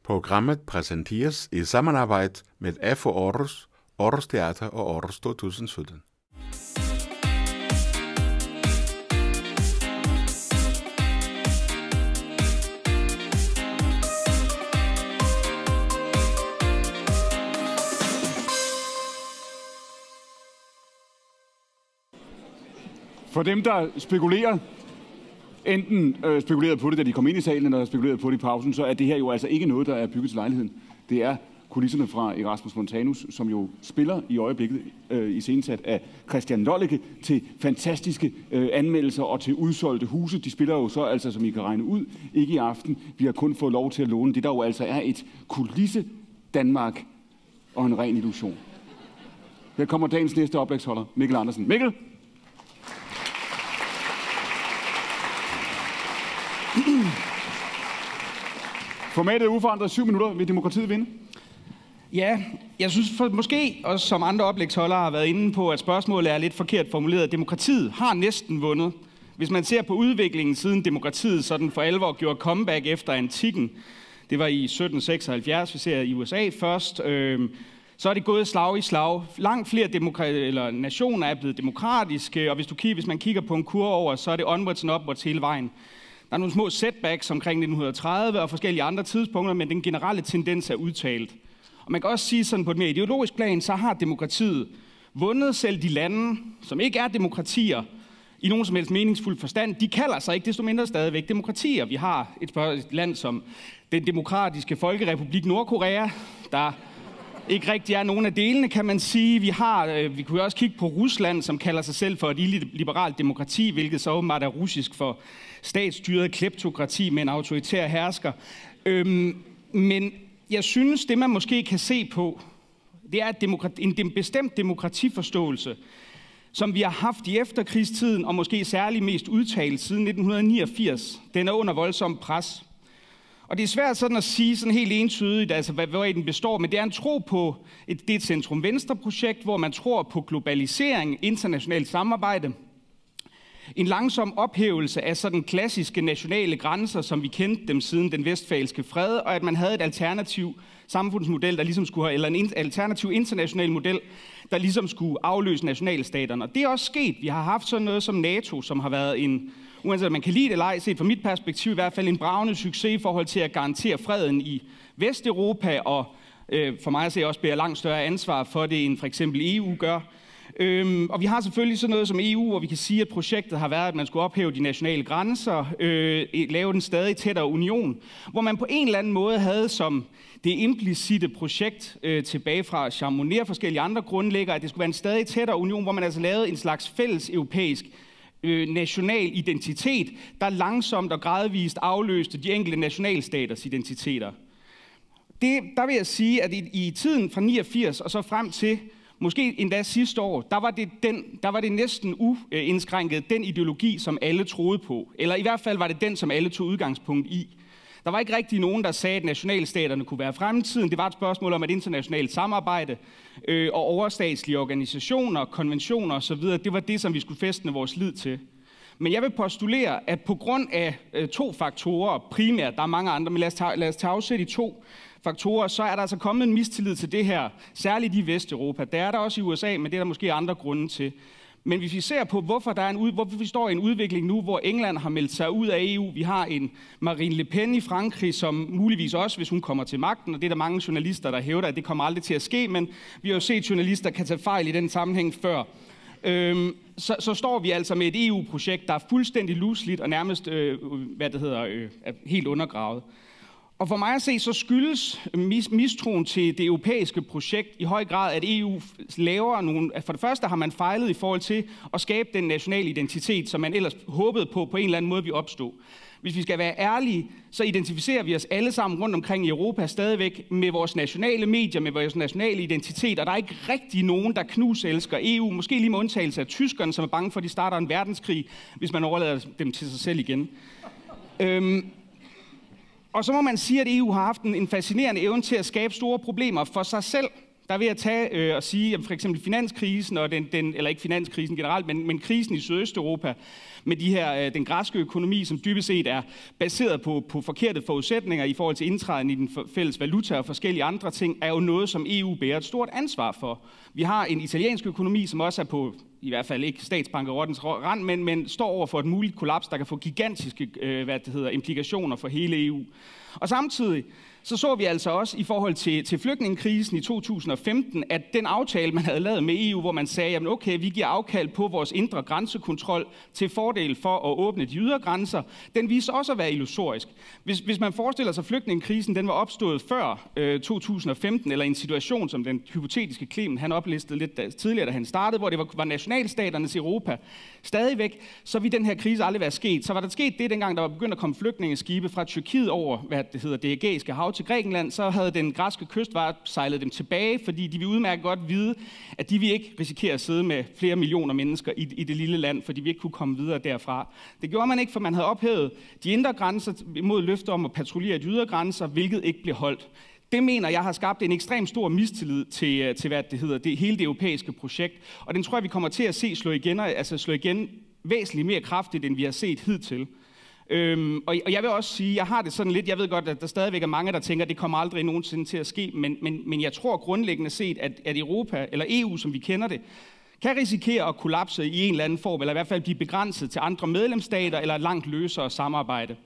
Programmet præsenteres i samarbejde med FH Aarhus, Aarhus Teater og Aarhus 2017. For dem, der spekulerer, enten spekulerede på det, da de kom ind i salen, eller spekulerede på det i pausen, så er det her jo altså ikke noget, der er bygget til lejligheden. Det er kulisserne fra Erasmus Montanus, som jo spiller i øjeblikket iscenesat af Christian Lollike til fantastiske anmeldelser og til udsolgte huse. De spiller jo så altså, som I kan regne ud, ikke i aften. Vi har kun fået lov til at låne det, der jo altså er et kulisse Danmark og en ren illusion. Her kommer dagens næste oplægsholder, Mikkel Andersen. Mikkel! Formatet er uforandret 7 minutter. Vil demokratiet vinde? Ja, jeg synes måske også som andre oplægsholdere har været inde på, at spørgsmålet er lidt forkert formuleret. Demokratiet har næsten vundet. Hvis man ser på udviklingen siden demokratiet sådan for alvor gjorde comeback efter antikken, det var i 1776, vi ser i USA først, så er det gået slag i slag. Langt flere nationer er blevet demokratiske, og hvis man kigger på en kurve over, så er det onwards and upwards hele vejen. Der er nogle små setbacks omkring 1930 og forskellige andre tidspunkter, men den generelle tendens er udtalt. Og man kan også sige sådan på et mere ideologisk plan, så har demokratiet vundet. Selv de lande, som ikke er demokratier i nogen som helst meningsfuld forstand, de kalder sig ikke desto mindre stadigvæk demokratier. Vi har et land som den demokratiske Folkerepublik Nordkorea, der ikke rigtig er nogen af delene, kan man sige. Vi kunne også kigge på Rusland, som kalder sig selv for et illiberalt demokrati, hvilket så åbenbart er russisk for statsstyret kleptokrati med en autoritær hersker. Men jeg synes, det man måske kan se på, det er en bestemt demokratiforståelse, som vi har haft i efterkrigstiden, og måske særligt mest udtalt siden 1989. Den er under voldsom pres. Og det er svært sådan at sige sådan helt entydigt, altså hvad den består, men det er en tro på et centrum-venstre-projekt, hvor man tror på globalisering, internationalt samarbejde, en langsom ophævelse af sådan klassiske nationale grænser, som vi kendte dem siden den vestfalske fred, og at man havde et alternativ samfundsmodel, der ligesom skulle have, eller en alternativ international model, der ligesom skulle afløse nationalstaterne. Og det er også sket. Vi har haft sådan noget som NATO, som har været en, uanset om man kan lide det eller ej, set fra mit perspektiv i hvert fald en bragende succes i forhold til at garantere freden i Vesteuropa, og for mig at se også bære langt større ansvar for det, end for eksempel EU gør. Og vi har selvfølgelig sådan noget som EU, hvor vi kan sige, at projektet har været, at man skulle ophæve de nationale grænser, lave en stadig tættere union, hvor man på en eller anden måde havde som det implicite projekt tilbage fra Jean Monnet og forskellige andre grundlæggere, at det skulle være en stadig tættere union, hvor man altså lavede en slags fælles europæisk national identitet, der langsomt og gradvist afløste de enkelte nationalstaters identiteter. Der vil jeg sige, at i tiden fra 89 og så frem til måske endda sidste år, der var det næsten uindskrænket den ideologi, som alle troede på. Eller i hvert fald var det den, som alle tog udgangspunkt i. Der var ikke rigtig nogen, der sagde, at nationalstaterne kunne være fremtiden. Det var et spørgsmål om et internationalt samarbejde og overstatslige organisationer, konventioner osv. Det var det, som vi skulle fæstne vores lid til. Men jeg vil postulere, at på grund af 2 faktorer, primært, der er mange andre, men lad os tage afsæt i 2 faktorer, så er der altså kommet en mistillid til det her, særligt i Vesteuropa. Der er der også i USA, men det er der måske andre grunde til. Men hvis vi ser på, hvorfor vi står i en udvikling nu, hvor England har meldt sig ud af EU, vi har en Marine Le Pen i Frankrig, som muligvis også, hvis hun kommer til magten, og det er der mange journalister, der hævder, at det kommer aldrig til at ske, men vi har jo set journalister kan tage fejl i den sammenhæng før. Så står vi altså med et EU-projekt, der er fuldstændig lusligt og nærmest helt undergravet. Og for mig at se, så skyldes mistroen til det europæiske projekt i høj grad, at EU laver nogle. For det første har man fejlet i forhold til at skabe den nationale identitet, som man ellers håbede på en eller anden måde vi opstod. Hvis vi skal være ærlige, så identificerer vi os alle sammen rundt omkring i Europa stadigvæk med vores nationale medier, med vores nationale identitet, og der er ikke rigtig nogen, der knuselsker EU, måske lige med undtagelse af tyskerne, som er bange for, at de starter en verdenskrig, hvis man overlader dem til sig selv igen. Og så må man sige, at EU har haft en fascinerende evne til at skabe store problemer for sig selv, Der vil jeg tage og sige, at for eksempel finanskrisen, og eller ikke finanskrisen generelt, men krisen i Sydøsteuropa, med den græske økonomi, som dybest set er baseret på forkerte forudsætninger i forhold til indtræden i den fælles valuta og forskellige andre ting, er jo noget, som EU bærer et stort ansvar for. Vi har en italiensk økonomi, som også er på, i hvert fald ikke statsbankerottens rand, men står over for et muligt kollaps, der kan få gigantiske implikationer for hele EU. Og samtidig så vi altså også i forhold til flygtningekrisen i 2015, at den aftale, man havde lavet med EU, hvor man sagde, jamen okay, vi giver afkald på vores indre grænsekontrol til fordel for at åbne de ydre grænser, den viste også at være illusorisk. Hvis man forestiller sig, at flygtningekrisen den var opstået før 2015, eller en situation, som den hypotetiske Clement, han oplistede lidt tidligere, da han startede, hvor det var nationalstaternes Europa stadigvæk, så ville den her krise aldrig være sket. Så var der sket det, dengang der var begyndt at komme flygtningeskibe fra Tyrkiet over, det Ægæiske hav til Grækenland, så havde den græske kystvagt sejlet dem tilbage, fordi de ville udmærket godt vide, at de ville ikke risikere at sidde med flere millioner mennesker i det lille land, fordi vi ikke kunne komme videre derfra. Det gjorde man ikke, for man havde ophævet de indre grænser mod løfter om at patruljere de ydre grænser, hvilket ikke blev holdt. Det mener jeg har skabt en ekstrem stor mistillid til hele det europæiske projekt, og den tror jeg, vi kommer til at se slå igen væsentligt mere kraftigt, end vi har set hidtil. Og jeg vil også sige, jeg har det sådan lidt, jeg ved godt, at der stadigvæk er mange, der tænker, at det kommer aldrig nogensinde til at ske, men jeg tror grundlæggende set, at Europa, eller EU, som vi kender det, kan risikere at kollapse i en eller anden form, eller i hvert fald blive begrænset til andre medlemsstater, eller et langt løsere samarbejde.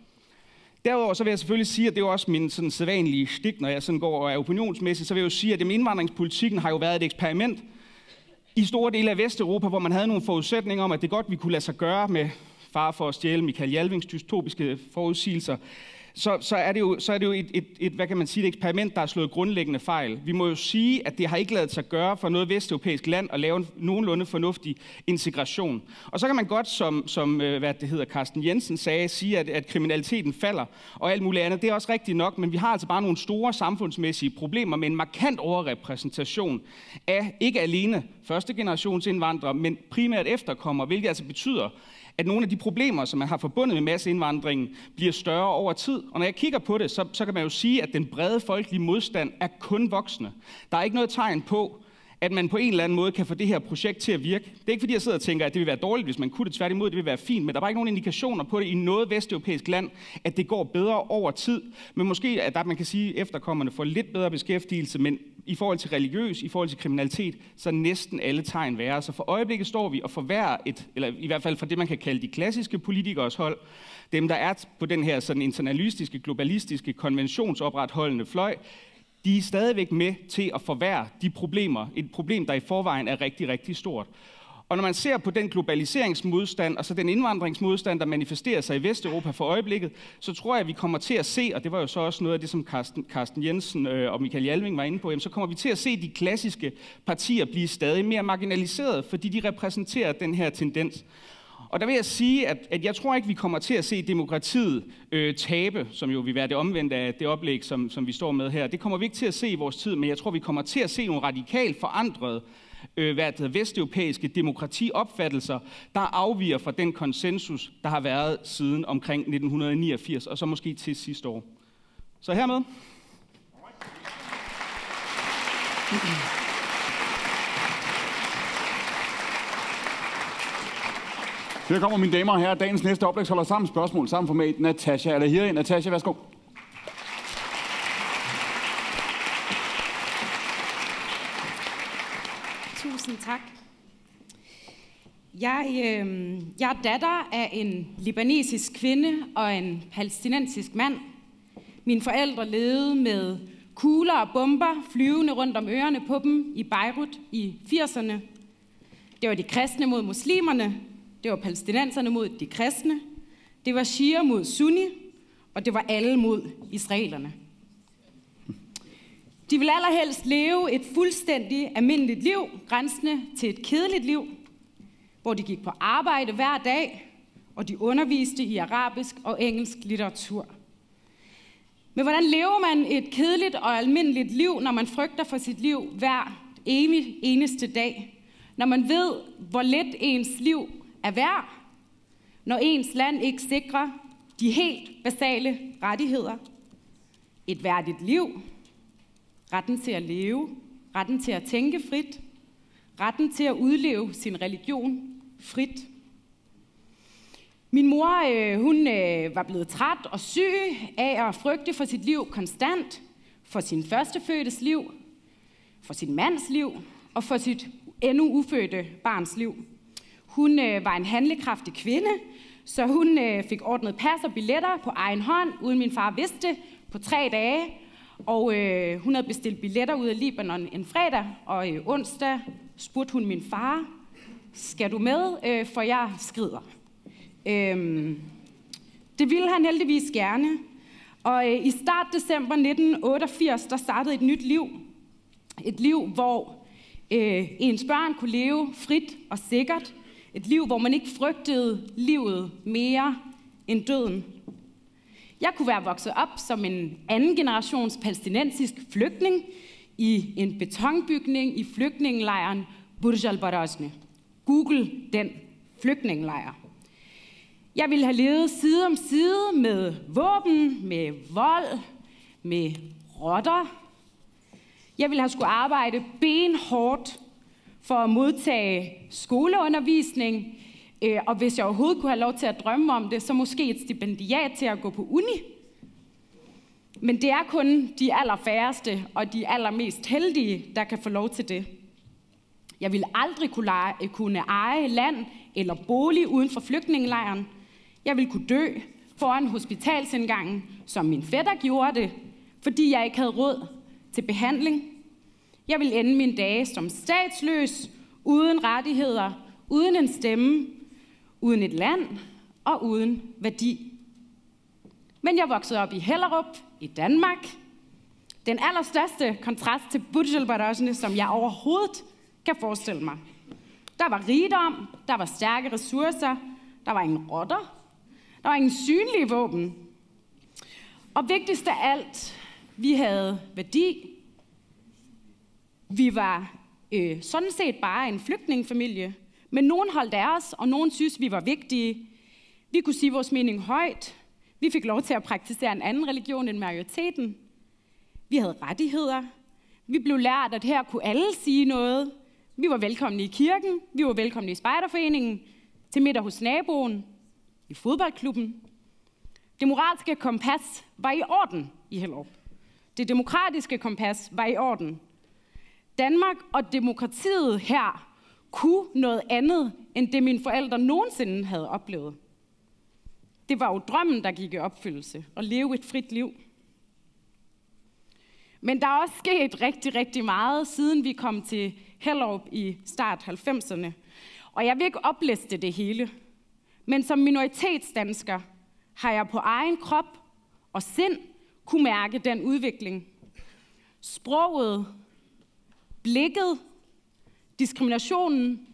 Derudover så vil jeg selvfølgelig sige, at det er jo også min sådan sædvanlige stik, når jeg sådan går og er opinionsmæssig, så vil jeg jo sige, at indvandringspolitikken har jo været et eksperiment i store dele af Vesteuropa, hvor man havde nogle forudsætninger om, at det godt vi kunne lade sig gøre med far for at stjæle Michael Jalvings dystopiske forudsigelser, så er det jo et hvad kan man sige, et eksperiment, der har slået grundlæggende fejl. Vi må jo sige, at det har ikke ladet sig gøre for noget vesteuropæisk land at lave en nogenlunde fornuftig integration. Og så kan man godt, som Carsten Jensen sagde, sige, at kriminaliteten falder og alt muligt andet. Det er også rigtigt nok, men vi har altså bare nogle store samfundsmæssige problemer med en markant overrepræsentation af ikke alene første generations indvandrere, men primært efterkommere, hvilket altså betyder, at nogle af de problemer, som man har forbundet med masseindvandringen, bliver større over tid. Og når jeg kigger på det, så kan man jo sige, at den brede folkelige modstand er kun voksende. Der er ikke noget tegn på, at man på en eller anden måde kan få det her projekt til at virke. Det er ikke fordi, jeg sidder og tænker, at det vil være dårligt, hvis man kunne det. Tværtimod, det vil være fint, men der er bare ikke nogen indikationer på det i noget vesteuropæisk land, at det går bedre over tid. Men måske, at man kan sige, at efterkommerne får lidt bedre beskæftigelse, men i forhold til religiøs, i forhold til kriminalitet, så er næsten alle tegn værre. Så for øjeblikket står vi og forværrer eller i hvert fald for det, man kan kalde de klassiske politikers hold, dem der er på den her sådan internalistiske, globalistiske, konventionsopretholdende fløj, de er stadigvæk med til at forværre de problemer. Et problem, der i forvejen er rigtig, rigtig stort. Og når man ser på den globaliseringsmodstand, og så den indvandringsmodstand, der manifesterer sig i Vesteuropa for øjeblikket, så tror jeg, at vi kommer til at se, og det var jo så også noget af det, som Carsten Jensen og Michael Jalving var inde på, så kommer vi til at se de klassiske partier blive stadig mere marginaliseret, fordi de repræsenterer den her tendens. Og der vil jeg sige, at jeg tror ikke, vi kommer til at se demokratiet tabe, som jo vil være det omvendte af det oplæg, som vi står med her. Det kommer vi ikke til at se i vores tid, men jeg tror, vi kommer til at se nogle radikalt forandrede vesteuropæiske demokratiopfattelser, der afviger fra den konsensus, der har været siden omkring 1989, og så måske til sidste år. Så hermed. Her kommer mine damer og herrer. Dagens næste oplægsholder samme spørgsmål, samme format. Natasha Alahiri. Natasha, værsgo. Tusind tak. Jeg er datter af en libanesisk kvinde og en palæstinensisk mand. Mine forældre levede med kugler og bomber flyvende rundt om ørerne på dem i Beirut i 80'erne. Det var de kristne mod muslimerne. Det var palæstinenserne mod de kristne. Det var shia mod sunni. Og det var alle mod israelerne. De ville allerhelst leve et fuldstændig almindeligt liv, grænsende til et kedeligt liv, hvor de gik på arbejde hver dag, og de underviste i arabisk og engelsk litteratur. Men hvordan lever man et kedeligt og almindeligt liv, når man frygter for sit liv hver eneste dag? Når man ved, hvor let ens liv er værd, når ens land ikke sikrer de helt basale rettigheder. Et værdigt liv, retten til at leve, retten til at tænke frit, retten til at udleve sin religion frit. Min mor, hun var blevet træt og syg af at frygte for sit liv konstant, for sin førstefødtes liv, for sin mands liv og for sit endnu ufødte barns liv. Hun var en handlekraftig kvinde, så hun fik ordnet pas og billetter på egen hånd, uden min far vidste, på 3 dage. Og hun havde bestilt billetter ud af Libanon en fredag, og onsdag spurgte hun min far, skal du med, for jeg skrider. Det ville han heldigvis gerne. Og i start december 1988, der startede et nyt liv. Et liv, hvor ens børn kunne leve frit og sikkert. Et liv, hvor man ikke frygtede livet mere end døden. Jeg kunne være vokset op som en anden generations palæstinensisk flygtning i en betonbygning i flygtningelejren Burj al-Barazne. Google den flygtningelejr. Jeg ville have levet side om side med våben, med vold, med rotter. Jeg ville have skulle arbejde benhårdt for at modtage skoleundervisning, og hvis jeg overhovedet kunne have lov til at drømme om det, så måske et stipendiat til at gå på uni. Men det er kun de allerfærreste og de allermest heldige, der kan få lov til det. Jeg ville aldrig kunne eje land eller bolig uden for flygtningelejren. Jeg ville kunne dø foran hospitalsindgangen, som min fætter gjorde det, fordi jeg ikke havde råd til behandling. Jeg ville ende mine dage som statsløs, uden rettigheder, uden en stemme, uden et land og uden værdi. Men jeg voksede op i Hellerup, i Danmark. Den allerstørste kontrast til Burj al-Barazne, som jeg overhovedet kan forestille mig. Der var rigdom, der var stærke ressourcer, der var ingen rotter, der var ingen synlige våben. Og vigtigst af alt, vi havde værdi. Vi var sådan set bare en flygtningefamilie, men nogen holdt af os, og nogen synes, vi var vigtige. Vi kunne sige vores mening højt. Vi fik lov til at praktisere en anden religion end majoriteten. Vi havde rettigheder. Vi blev lært, at her kunne alle sige noget. Vi var velkomne i kirken. Vi var velkomne i spejderforeningen, til middag hos naboen, i fodboldklubben. Det moralske kompas var i orden i Hellerup. Det demokratiske kompas var i orden. Danmark og demokratiet her kunne noget andet, end det mine forældre nogensinde havde oplevet. Det var jo drømmen, der gik i opfyldelse, at leve et frit liv. Men der er også sket rigtig, rigtig meget, siden vi kom til Hellerup i start 90'erne. Og jeg vil ikke opliste det hele. Men som minoritetsdansker har jeg på egen krop og sind kunne mærke den udvikling. Sproget, blikket, diskriminationen,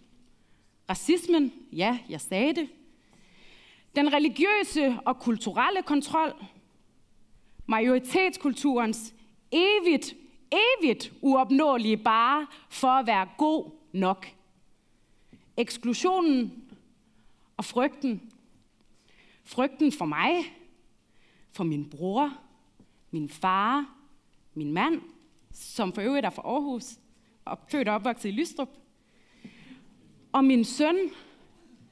racismen, ja, jeg sagde det. Den religiøse og kulturelle kontrol, majoritetskulturens evigt uopnåelige bare for at være god nok. Eksklusionen og frygten. Frygten for mig, for min bror, min far, min mand, som for øvrigt er fra Aarhus, og født og opvokset i Lystrup. Og min søn,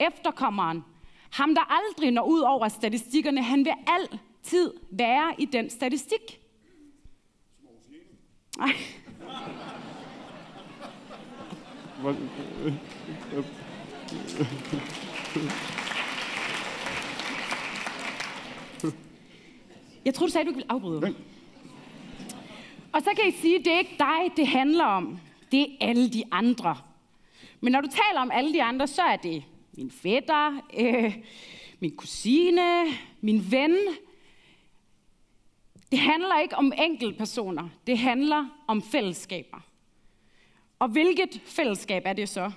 efterkommeren, ham der aldrig når ud over statistikkerne, han vil altid være i den statistik. Nej. Jeg tror du sagde, du ikke ville afbryde. Nej. Og så kan I sige, at det er ikke dig, det handler om. Det er alle de andre. Men når du taler om alle de andre, så er det min fætter, min kusine, min ven. Det handler ikke om enkeltpersoner. Det handler om fællesskaber. Og hvilket fællesskab er det så?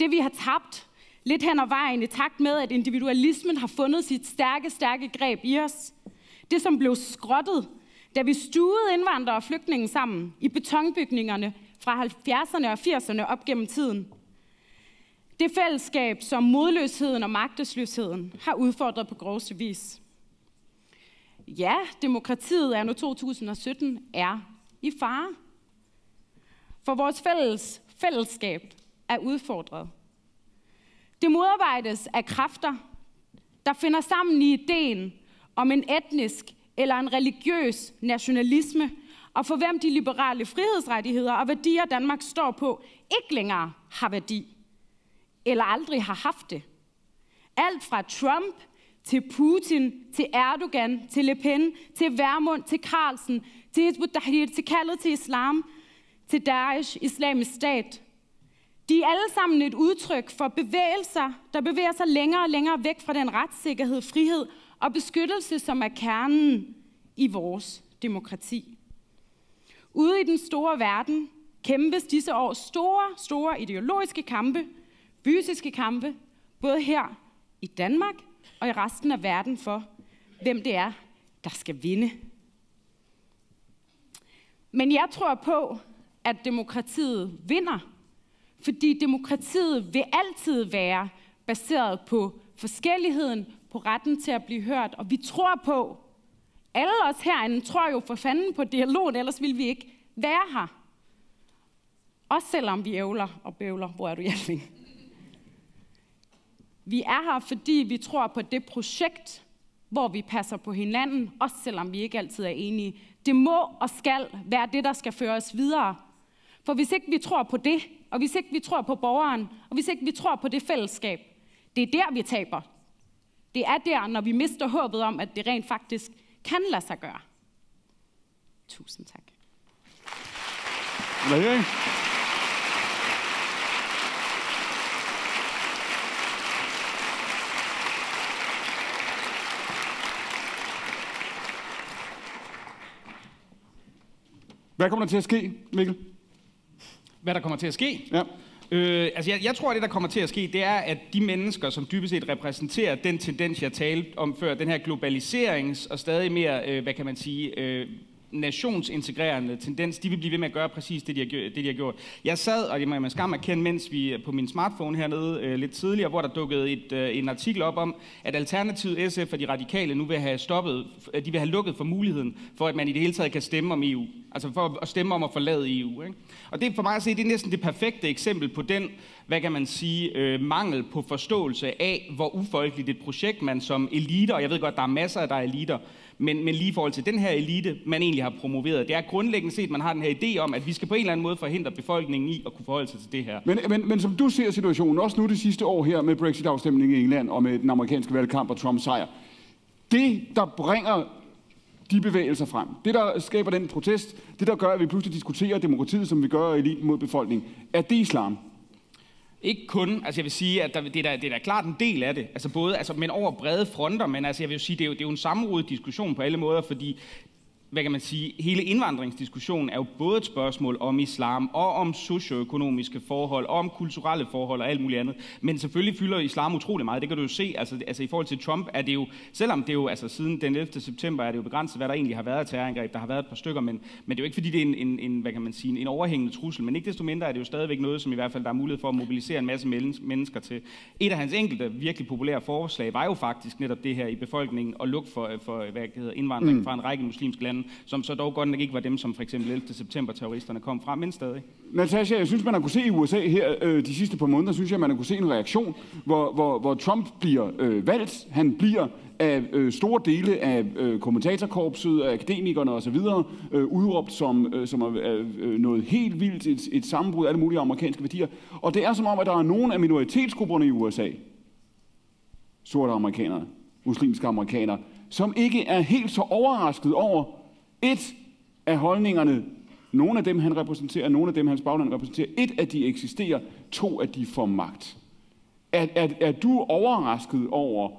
Det vi har tabt lidt hen ad vejen i takt med, at individualismen har fundet sit stærke greb i os. Det, som blev skrottet, da vi stuede indvandrere og flygtninge sammen i betonbygningerne fra 70'erne og 80'erne op gennem tiden. Det fællesskab, som modløsheden og magtesløsheden har udfordret på groveste vis. Ja, demokratiet anno 2017 er i fare. for vores fællesskab er udfordret. Det modarbejdes af kræfter, der finder sammen i ideen om en etnisk eller en religiøs nationalisme, og for hvem de liberale frihedsrettigheder og værdier, Danmark står på, ikke længere har værdi, eller aldrig har haft det. Alt fra Trump til Putin, til Erdogan, til Le Pen, til Vermund, til Carlsen, til Hizb ut-Tahrir, til kaldet til islam, til Daesh, Islamisk Stat. De er alle sammen et udtryk for bevægelser, der bevæger sig længere og længere væk fra den retssikkerhed, frihed og beskyttelse, som er kernen i vores demokrati. Ude i den store verden kæmpes disse år store ideologiske kampe, fysiske kampe, både her i Danmark og i resten af verden for, hvem det er, der skal vinde. Men jeg tror på, at demokratiet vinder, fordi demokratiet vil altid være baseret på forskelligheden, på retten til at blive hørt, og vi tror på, alle os herinde tror jo for fanden på dialogen, ellers ville vi ikke være her. Også selvom vi ævler og bøvler. Hvor er du, Hjelming? Vi er her, fordi vi tror på det projekt, hvor vi passer på hinanden, også selvom vi ikke altid er enige. Det må og skal være det, der skal føre os videre. For hvis ikke vi tror på det, og hvis ikke vi tror på borgeren, og hvis ikke vi tror på det fællesskab, det er der, vi taber. Det er der, når vi mister håbet om, at det rent faktisk kan lade sig gøre. Tusind tak. Hvad kommer der til at ske, Mikkel? Hvad der kommer til at ske? Ja. Jeg tror, at det, der kommer til at ske, det er, at de mennesker, som dybest set repræsenterer den tendens, jeg talte om før, den her globaliserings- og stadig mere, nationsintegrerende tendens, de vil blive ved med at gøre præcis det, de har gjort. Jeg sad, og det må jeg skam erkende, mens vi på min smartphone hernede lidt tidligere, hvor der dukkede en artikel op om, at Alternativet, SF og de radikale nu vil have stoppet, de vil have lukket for muligheden for, at man i det hele taget kan stemme om EU. Altså for at stemme om at forlade EU. Ikke? Og det for mig at se, det er næsten det perfekte eksempel på den, mangel på forståelse af, hvor ufolkeligt et projekt man som eliter, og jeg ved godt, der er masser af der er eliter, men lige i forhold til den her elite, man egentlig har promoveret. Det er grundlæggende set, at man har den her idé om, at vi skal på en eller anden måde forhindre befolkningen i at kunne forholde sig til det her. Men som du ser situationen, også nu det sidste år her med Brexit-afstemningen i England og med den amerikanske valgkamp og Trumps sejr, det, der bringer de bevægelser frem, det, der skaber den protest, det, der gør, at vi pludselig diskuterer demokratiet, som vi gør eliten mod befolkningen, er det islam? Ikke kun, jeg vil sige, at det er da klart en del af det, men over brede fronter, men jeg vil sige, det er jo en sammenrodet diskussion på alle måder, fordi hele indvandringsdiskussionen er jo både et spørgsmål om islam, og om socioøkonomiske forhold, og om kulturelle forhold og alt muligt andet. Men selvfølgelig fylder islam utrolig meget, det kan du jo se. Altså i forhold til Trump er det jo, selvom det jo, siden den 11. september er det jo begrænset, hvad der egentlig har været af terrorangreb. Der har været et par stykker, men det er jo ikke fordi, det er en overhængende trussel. Men ikke desto mindre er det jo stadigvæk noget, som i hvert fald der er mulighed for at mobilisere en masse mennesker til. Et af hans enkelte virkelig populære forslag var jo faktisk netop det her i befolkningen, at lukke for indvandring fra en række muslimske lande, som så dog godt nok ikke var dem, som for eksempel 11. september-terroristerne kom fra, men stadig. Natasha, jeg synes, man har kunne se i USA her de sidste par måneder, synes jeg, man har kunne se en reaktion, hvor Trump bliver valgt. Han bliver af store dele af kommentatorkorpset, af akademikerne osv. Udråbt som noget helt vildt, et sammenbrud af alle mulige amerikanske værdier. Og det er som om, at der er nogle af minoritetsgrupperne i USA, sorte amerikanere, muslimske amerikanere, som ikke er helt så overrasket over et af holdningerne, nogle af dem han repræsenterer, nogle af dem hans bagland repræsenterer, et af de eksisterer, to af de får magt. Er du overrasket over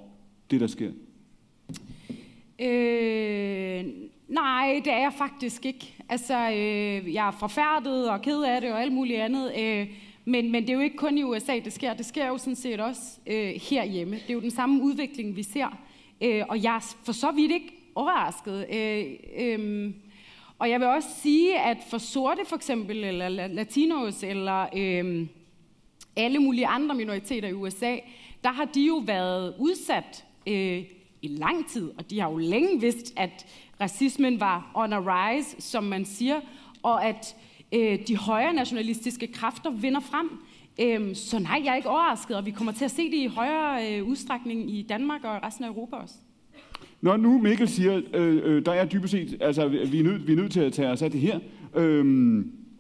det, der sker? Nej, det er jeg faktisk ikke. Jeg er forfærdet og ked af det og alt muligt andet. Men det er jo ikke kun i USA, det sker. Det sker jo sådan set også herhjemme. Det er jo den samme udvikling, vi ser. Og jeg er for så vidt ikke overrasket. Og jeg vil også sige, at for sorte for eksempel, eller latinos, eller alle mulige andre minoriteter i USA, der har de jo været udsat i lang tid, og de har jo længe vidst, at racismen var on a rise, som man siger, og at de højre nationalistiske kræfter vinder frem. Så nej, jeg er ikke overrasket, og vi kommer til at se det i højere udstrækning i Danmark og resten af Europa også. Når nu Mikkel siger, der er dybest set, altså vi er nødt til at tage os af det her,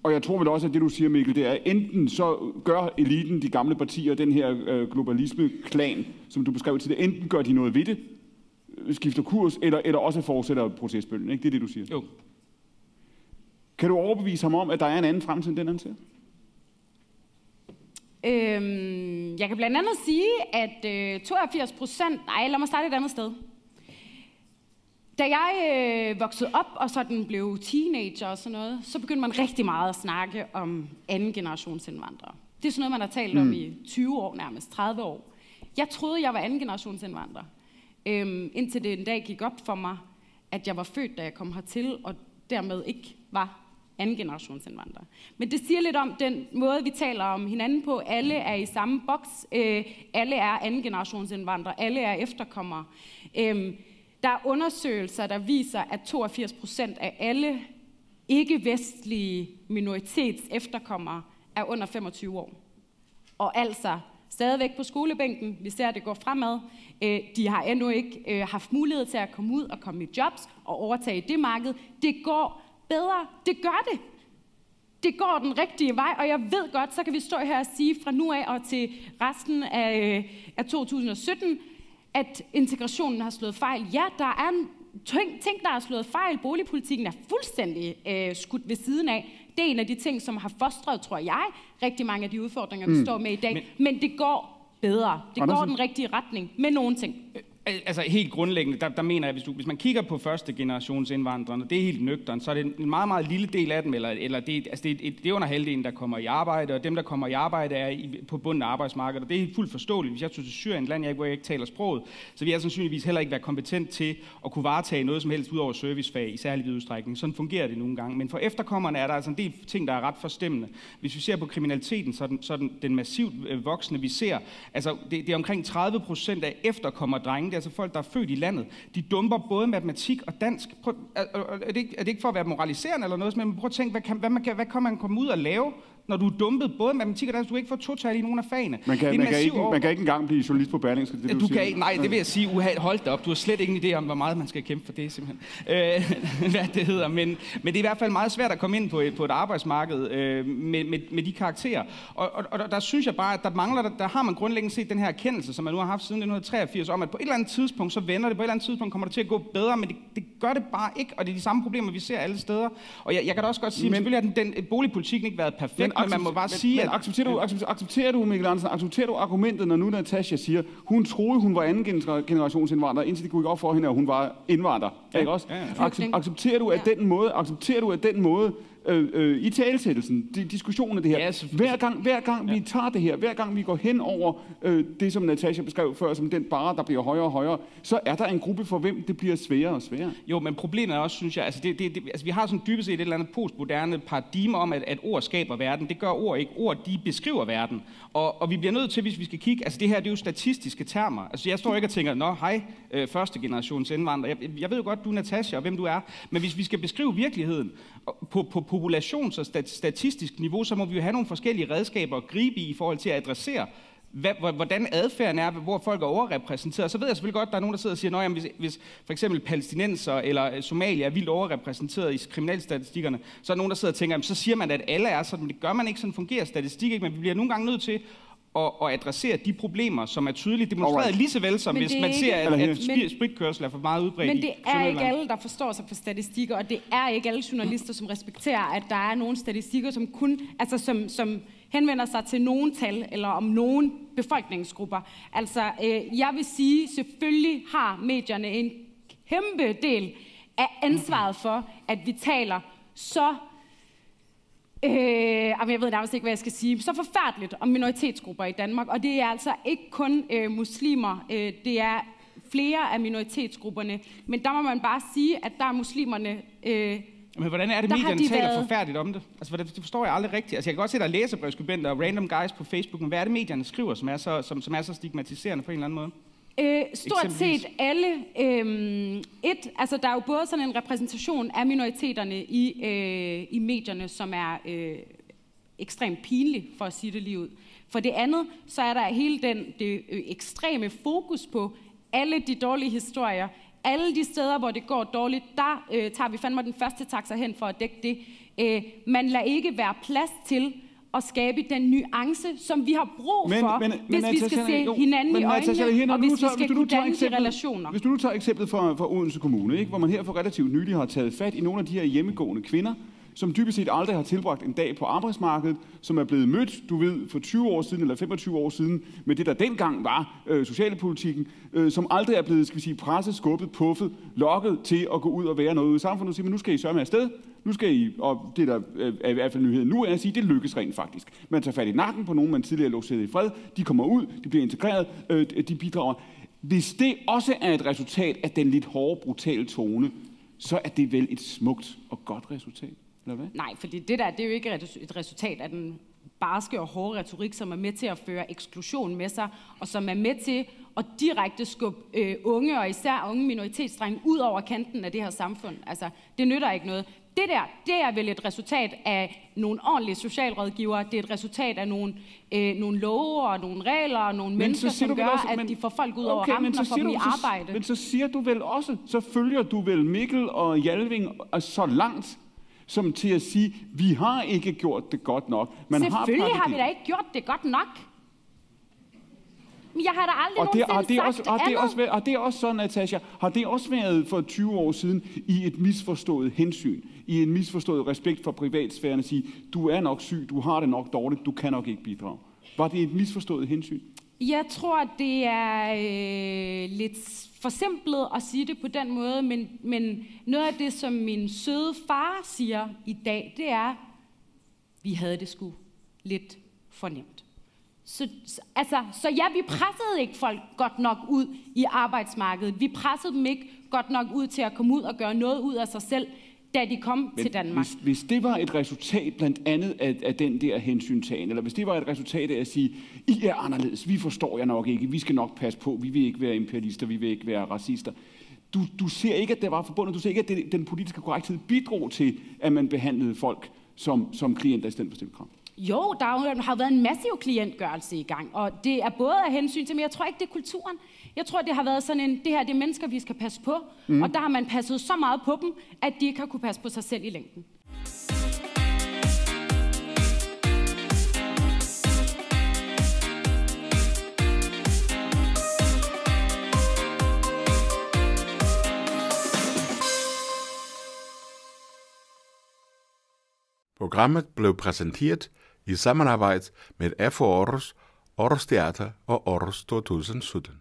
og jeg tror vel også, at det du siger, Mikkel, det er enten så gør eliten, de gamle partier, den her globalisme-klan, som du beskrev til det, enten gør de noget ved det, skifter kurs, eller også fortsætter protestbølgen, ikke? Det er det, du siger? Jo. Kan du overbevise ham om, at der er en anden fremtid, end den han ser? Jeg kan blandt andet sige, at 82%... Nej, lad mig starte et andet sted. Da jeg voksede op og sådan blev teenager og sådan noget, så begyndte man rigtig meget at snakke om anden generations indvandrere. Det er sådan noget, man har talt om i 20 år nærmest, 30 år. Jeg troede, jeg var anden generations indvandrer. Indtil det en dag gik op for mig, at jeg var født, da jeg kom hertil, og dermed ikke var anden generations indvandrere. Men det siger lidt om den måde, vi taler om hinanden på. Alle er i samme boks. Alle er anden generations indvandrere. Alle er efterkommere. Der er undersøgelser, der viser, at 82% af alle ikke-vestlige minoritets efterkommere er under 25 år. Og altså stadigvæk på skolebænken. Vi ser, at det går fremad. De har endnu ikke haft mulighed til at komme ud og komme i jobs og overtage det marked. Det går bedre. Det gør det. Det går den rigtige vej, og jeg ved godt, så kan vi stå her og sige fra nu af og til resten af 2017, at integrationen har slået fejl. Ja, der er ting, der har slået fejl. Boligpolitikken er fuldstændig skudt ved siden af. Det er en af de ting, som har fostret, tror jeg, rigtig mange af de udfordringer, vi står med i dag. Men det går bedre. Det går den rigtige retning med nogle ting. Altså helt grundlæggende, der mener jeg, hvis man kigger på første generations indvandrerne, det er helt nøgternt, så er det en meget, meget lille del af dem, eller det er under halvdelen, der kommer i arbejde, og dem, der kommer i arbejde, er på bunden af arbejdsmarkedet, og det er helt fuldt forståeligt. Hvis jeg tog til Syrien, et land, hvor jeg ikke taler sproget, så vil jeg sandsynligvis heller ikke være kompetent til at kunne varetage noget som helst ud over servicefag i særlig vid udstrækning. Sådan fungerer det nogle gange. Men for efterkommerne er der altså en del ting, der er ret forstemmende. Hvis vi ser på kriminaliteten, så den massivt voksne, vi ser, altså det er omkring 30% af efterkommerdrenge, altså folk, der er født i landet, de dumper både matematik og dansk. Er det ikke for at være moraliserende eller noget, men prøv at tænke, hvad kan man komme ud og lave, når du er dumpet både matematik og dansk, du kan ikke få total i nogle af fagene. Man kan ikke engang blive journalist på Berlingske, det du siger. Nej, det vil jeg sige, hold da op, du har slet ingen idé om, hvor meget man skal kæmpe for det, simpelthen. Hvad det hedder, men det er i hvert fald meget svært at komme ind på et arbejdsmarked med de karakterer. Og der synes jeg bare, at der har man grundlæggende set den her erkendelse, som man nu har haft siden 1983, om at på et eller andet tidspunkt, så vender det, på et eller andet tidspunkt kommer det til at gå bedre, men det gør det bare ikke, og det er de samme problemer, vi ser alle steder. Og jeg kan da også godt sige, at selvfølgelig har den boligpolitikken ikke været perfekt, men man må bare sige, at... Accepterer du, Mikkel Andersen, accepterer du argumentet, når nu Natasha siger, hun troede, hun var anden generations indvandrer, indtil det kunne ikke op for hende, at hun var indvandrer. Ja, ikke også? Ja. Accepterer du af den måde, i talesættelsen, diskussionen af det her. Ja, hver gang vi tager det her, hver gang vi går hen over det, som Natasha beskrev før, som den barre, der bliver højere og højere, så er der en gruppe, for hvem det bliver sværere og sværere. Jo, men problemet er også, synes jeg, altså vi har sådan dybest set et eller andet postmoderne paradigme om, at ord skaber verden. Det gør ord ikke. Ord, de beskriver verden. Og vi bliver nødt til, hvis vi skal kigge, altså det her, det er jo statistiske termer. Altså jeg står ikke og tænker, nå, hej, første generations indvandrer. Jeg ved jo godt, du er Natasha, og hvem du er. Men hvis vi skal beskrive virkeligheden på populations- og statistisk niveau, så må vi jo have nogle forskellige redskaber at gribe i forhold til at adressere, hvordan adfærden er, hvor folk er overrepræsenteret. Så ved jeg selvfølgelig godt, at der er nogen, der sidder og siger, at hvis for eksempel palæstinenser eller Somalia er vildt overrepræsenteret i kriminalstatistikkerne, så er der nogen, der sidder og tænker, så siger man, at alle er sådan, men det gør man ikke, sådan fungerer statistik ikke, men vi bliver nogle gange nødt til at adressere de problemer, som er tydeligt demonstreret, lige så vel som hvis man ser, at spritkørsel er for meget udbredt. Men det er ikke alle, der forstår sig på statistikker, og det er ikke alle journalister, som respekterer, at der er nogle statistikker, som kun, altså som henvender sig til nogle tal, eller om nogle befolkningsgrupper. Altså, jeg vil sige, selvfølgelig har medierne en kæmpe del af ansvaret for, at vi taler så jeg ved nærmest ikke, hvad jeg skal sige, så forfærdeligt om minoritetsgrupper i Danmark, og det er altså ikke kun muslimer, det er flere af minoritetsgrupperne, men der må man bare sige, at der er muslimerne... Men hvordan er det, medierne taler forfærdeligt om det? Altså, det forstår jeg aldrig rigtigt. Altså, jeg kan godt se, at der er læserbrevsskribenter og random guys på Facebook, men hvad er det, medierne skriver, som er så stigmatiserende på en eller anden måde? Stort set alle. Altså der er jo både sådan en repræsentation af minoriteterne i medierne, som er ekstremt pinlig, for at sige det lige ud. For det andet, så er der hele det ekstreme fokus på alle de dårlige historier. Alle de steder, hvor det går dårligt, der tager vi fandme den første taxa hen for at dække det. Man lader ikke være plads til at skabe den nuance, som vi har brug for, hvis vi skal se hinanden i øjnene, og hvis vi skal kunne danne de relationer. Hvis du nu tager eksemplet fra Odense Kommune, ikke, hvor man her for relativt nylig har taget fat i nogle af de her hjemmegående kvinder, som dybest set aldrig har tilbragt en dag på arbejdsmarkedet, som er blevet mødt, du ved, for 20 år siden eller 25 år siden, med det, der dengang var socialpolitikken, som aldrig er blevet, skal vi sige, presset, skubbet, puffet, lokket til at gå ud og være noget ude i samfundet og sige, men nu skal I sørge afsted, nu skal I, og det der er i hvert fald nyheden nu, er at sige, det lykkes rent faktisk. Man tager fat i nakken på nogen, man tidligere lå sædet i fred, de kommer ud, de bliver integreret, de bidrager. Hvis det også er et resultat af den lidt hårde, brutale tone, så er det vel et smukt og godt resultat. Nej, fordi det er jo ikke et resultat af den barske og hårde retorik, som er med til at føre eksklusion med sig, og som er med til at direkte skubbe unge, og især unge minoritetsdrenge, ud over kanten af det her samfund. Altså, det nytter ikke noget. Det er vel et resultat af nogle ordentlige socialrådgivere. Det er et resultat af nogle love og nogle regler og nogle mennesker, som gør, også, at de får folk ud over rampen og får dem i arbejde. Men så siger du vel også, så følger du vel Mikkel og Jalving så langt, som til at sige, vi har ikke gjort det godt nok. Selvfølgelig har vi da ikke gjort det godt nok. Jeg har da aldrig nogensinde sagt andet. Og det er også sådan, Natasha, har det også været for 20 år siden i et misforstået hensyn, i en misforstået respekt for privatsfæren at sige, du er nok syg, du har det nok dårligt, du kan nok ikke bidrage. Var det et misforstået hensyn? Jeg tror, det er lidt forsimplet at sige det på den måde, men noget af det, som min søde far siger i dag, det er, vi havde det sgu lidt for nemt. Så ja, vi pressede ikke folk godt nok ud i arbejdsmarkedet. Vi pressede dem ikke godt nok ud til at komme ud og gøre noget ud af sig selv, da de kom til Danmark. Hvis det var et resultat blandt andet af den der hensyntagen, eller hvis det var et resultat af at sige, I er anderledes, vi forstår jer nok ikke, vi skal nok passe på, vi vil ikke være imperialister, vi vil ikke være racister. Du ser ikke, at det var forbundet, du ser ikke, at den politiske korrekthed bidrog til, at man behandlede folk som klienter i stedet for stemmekrav. Jo, der har været en massiv klientgørelse i gang, og det er både af hensyn til, men jeg tror ikke, det er kulturen. Jeg tror, det har været sådan det her, det er mennesker, vi skal passe på, og der har man passet så meget på dem, at de ikke har kunne passe på sig selv i længden. Programmet blev præsenteret i samarbejde med FH Aarhus, Aarhus Teater og Aarhus 2017.